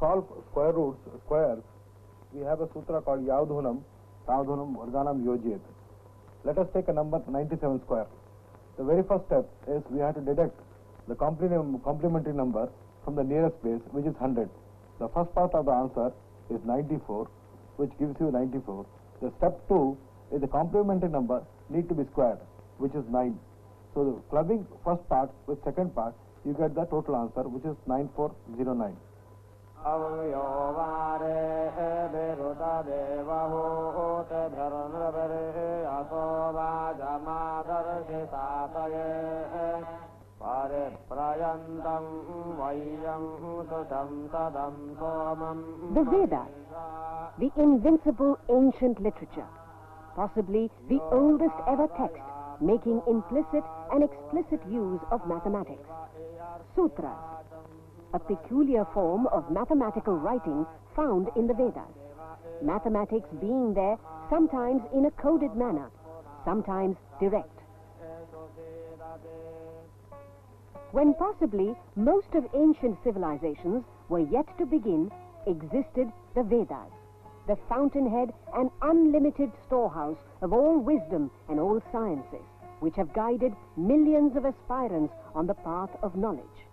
solve squares, we have a sutra called Yavdhunam, Tavdhunam, Vardhanam Yojyet. Let us take a number 97 square. The very first step is we have to deduct the complementary number from the nearest base, which is 100. The first part of the answer is 94, which gives you 94. The step 2 is the complementary number need to be squared, which is 9. So the clubbing first part with second part, you get the total answer, which is 9409. The Vedas, the invincible ancient literature, possibly the oldest ever text making implicit and explicit use of mathematics. Sutras, a peculiar form of mathematical writing found in the Vedas. Mathematics being there sometimes in a coded manner, sometimes direct. When possibly most of ancient civilizations were yet to begin, existed the Vedas, the fountainhead and unlimited storehouse of all wisdom and all sciences, which have guided millions of aspirants on the path of knowledge.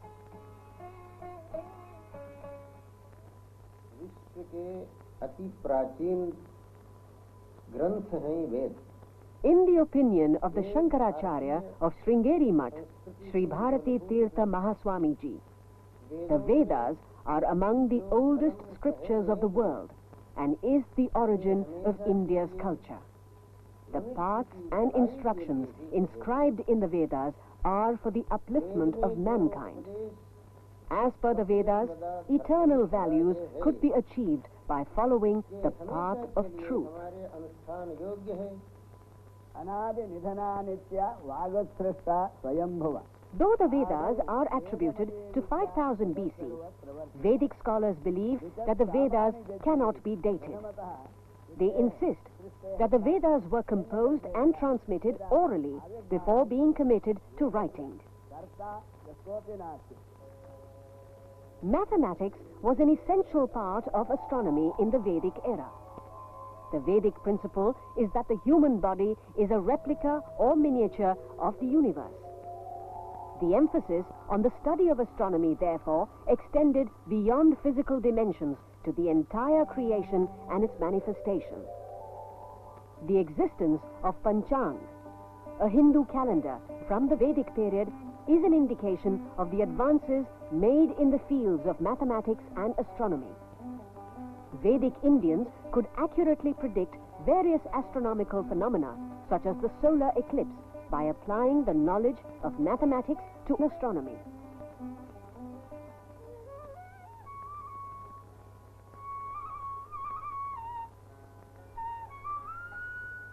In the opinion of the Shankaracharya of Sringeri Mutt, Sri Bharati Tirtha Mahaswamiji, the Vedas are among the oldest scriptures of the world and is the origin of India's culture. The paths and instructions inscribed in the Vedas are for the upliftment of mankind. As per the Vedas, eternal values could be achieved by following the path of truth. Though the Vedas are attributed to 5000 BC, Vedic scholars believe that the Vedas cannot be dated. They insist that the Vedas were composed and transmitted orally before being committed to writing. Mathematics was an essential part of astronomy in the Vedic era. The Vedic principle is that the human body is a replica or miniature of the universe. The emphasis on the study of astronomy, therefore, extended beyond physical dimensions to the entire creation and its manifestation. The existence of Panchang, a Hindu calendar from the Vedic period, is an indication of the advances made in the fields of mathematics and astronomy. Vedic Indians could accurately predict various astronomical phenomena, such as the solar eclipse, by applying the knowledge of mathematics to astronomy.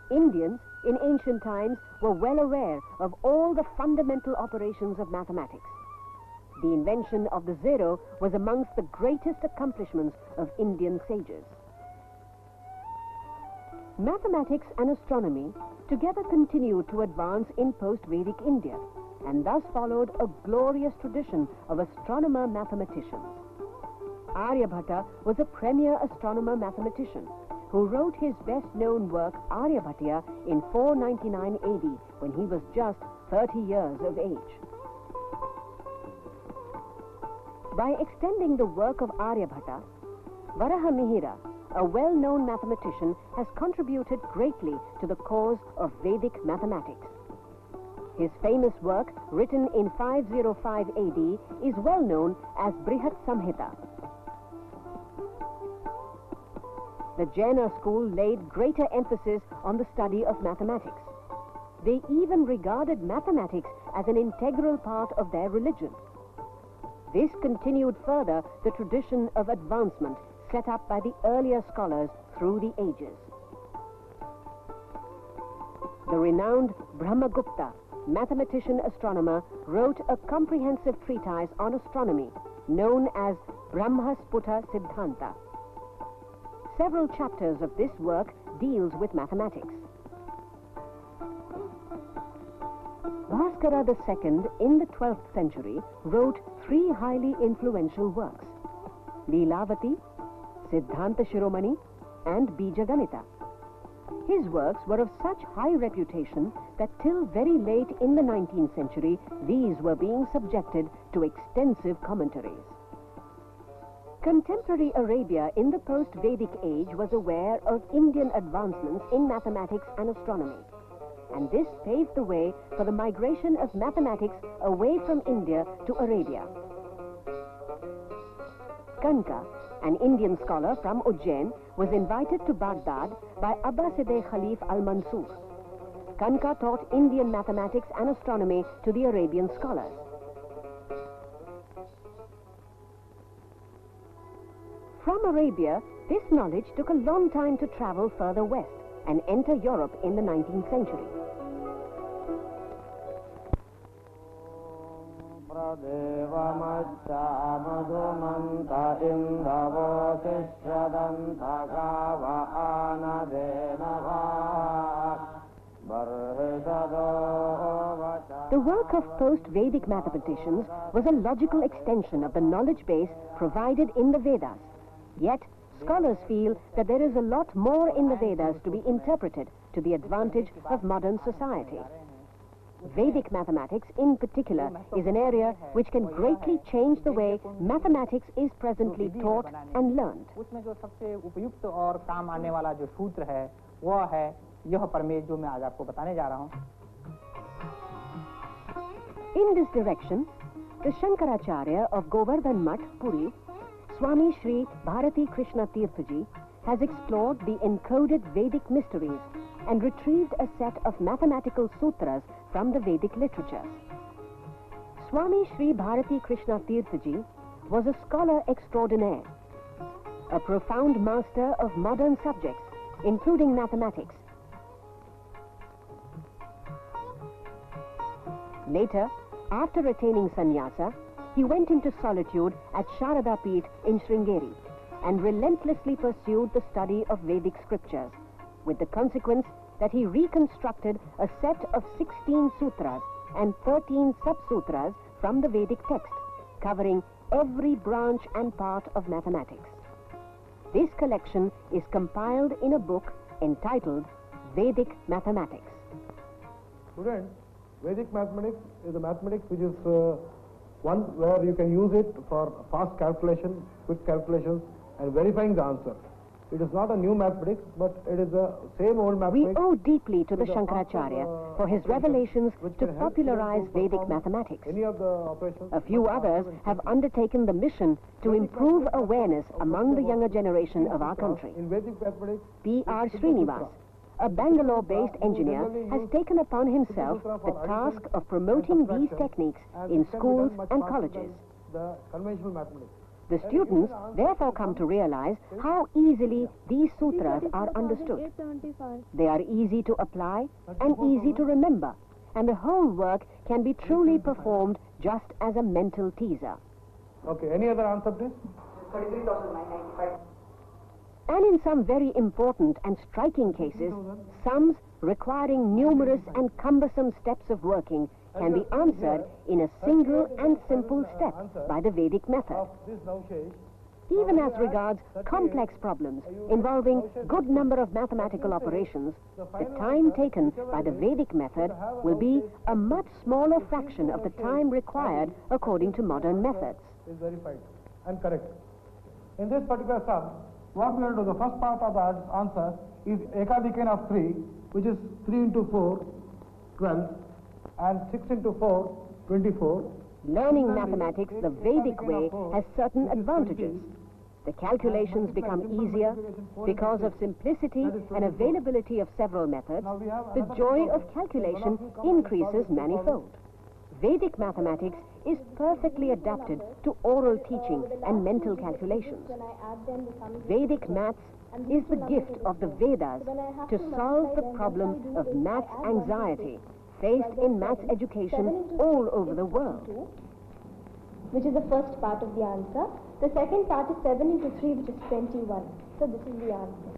Indians in ancient times were well aware of all the fundamental operations of mathematics. The invention of the zero was amongst the greatest accomplishments of Indian sages. Mathematics and astronomy together continued to advance in post-Vedic India, and thus followed a glorious tradition of astronomer-mathematicians. Aryabhatta was a premier astronomer-mathematician who wrote his best-known work, Aryabhatya, in 499 AD, when he was just 30 years of age. By extending the work of Aryabhatta, Varahamihira, a well-known mathematician, has contributed greatly to the cause of Vedic mathematics. His famous work, written in 505 AD, is well known as Brihat Samhita. The Jaina school laid greater emphasis on the study of mathematics. They even regarded mathematics as an integral part of their religion. This continued further the tradition of advancement set up by the earlier scholars through the ages. The renowned Brahmagupta, mathematician-astronomer, wrote a comprehensive treatise on astronomy known as Brahmasputa Siddhanta. Several chapters of this work deals with mathematics. Bhaskara II in the 12th century wrote 3 highly influential works: Leelavati, Siddhanta Shiromani, and Bija Ganita. His works were of such high reputation that till very late in the 19th century, these were being subjected to extensive commentaries. Contemporary Arabia in the post-Vedic age was aware of Indian advancements in mathematics and astronomy, and this paved the way for the migration of mathematics away from India to Arabia. Kanka, an Indian scholar from Ujjain, was invited to Baghdad by Abbasideh Khalif al-Mansur. Kanka taught Indian mathematics and astronomy to the Arabian scholars. From Arabia, this knowledge took a long time to travel further west and enter Europe in the 19th century. The work of post-Vedic mathematicians was a logical extension of the knowledge base provided in the Vedas. Yet, scholars feel that there is a lot more in the Vedas to be interpreted to the advantage of modern society. Vedic mathematics, in particular, is an area which can greatly change the way mathematics is presently taught and learned. उसमें जो सबसे उपयुक्त और काम आने वाला जो सूत्र है, वह है यह प्रमेय जो मैं आज आपको बताने जा रहा हूँ. In this direction, the Shankaracharya of Govardhan Mutt, Puri, Swami Sri Bharati Krishna Tirthaji, has explored the encoded Vedic mysteries and retrieved a set of mathematical sutras from the Vedic literature. Swami Sri Bharati Krishna Tirthaji was a scholar extraordinaire, a profound master of modern subjects, including mathematics. Later, after attaining sannyasa, he went into solitude at Sharada Peeth in Sringeri and relentlessly pursued the study of Vedic scriptures, with the consequence that he reconstructed a set of 16 sutras and 13 sub-sutras from the Vedic text, covering every branch and part of mathematics. This collection is compiled in a book entitled Vedic Mathematics. Students, Vedic mathematics is a mathematics which is one where you can use it for fast calculation, quick calculations, and verifying the answer. It is not a new mathematics, but it is the same old mathematics. We owe deeply to the Shankaracharya for his revelations to popularize Vedic mathematics. Any of the operations. A few others have undertaken the mission to improve awareness among the younger generation of our country. In Vedic mathematics, P.R. Srinivas, a Bangalore-based engineer, has taken upon himself the task of promoting these techniques in schools and colleges. The conventional mathematics. The students therefore come to realize how easily these sutras are understood. They are easy to apply and easy to remember, and the whole work can be truly performed just as a mental teaser. Okay, any other answer, please? 33,995. And in some very important and striking cases, sums requiring numerous and cumbersome steps of working can be answered in a single and simple step by the Vedic method. Even as regards complex problems involving good number of mathematical operations, the time taken by the Vedic method will be a much smaller fraction of the time required according to modern methods. Is verified and correct. In this particular sum, what we will do, the first part of the answer is Ekadikain of 3, which is 3 into 4, 12, and 6 into 4, 24. Learning mathematics the Vedic way has certain advantages. The calculations become easier because of simplicity and availability of several methods. The joy of calculation increases manifold. Vedic mathematics is perfectly adapted to oral teaching and mental calculations. Vedic maths is the gift of the Vedas to solve the problem of maths anxiety faced in maths education all over the world. Which is the first part of the answer. The second part is 7 into 3, which is 21. So this is the answer.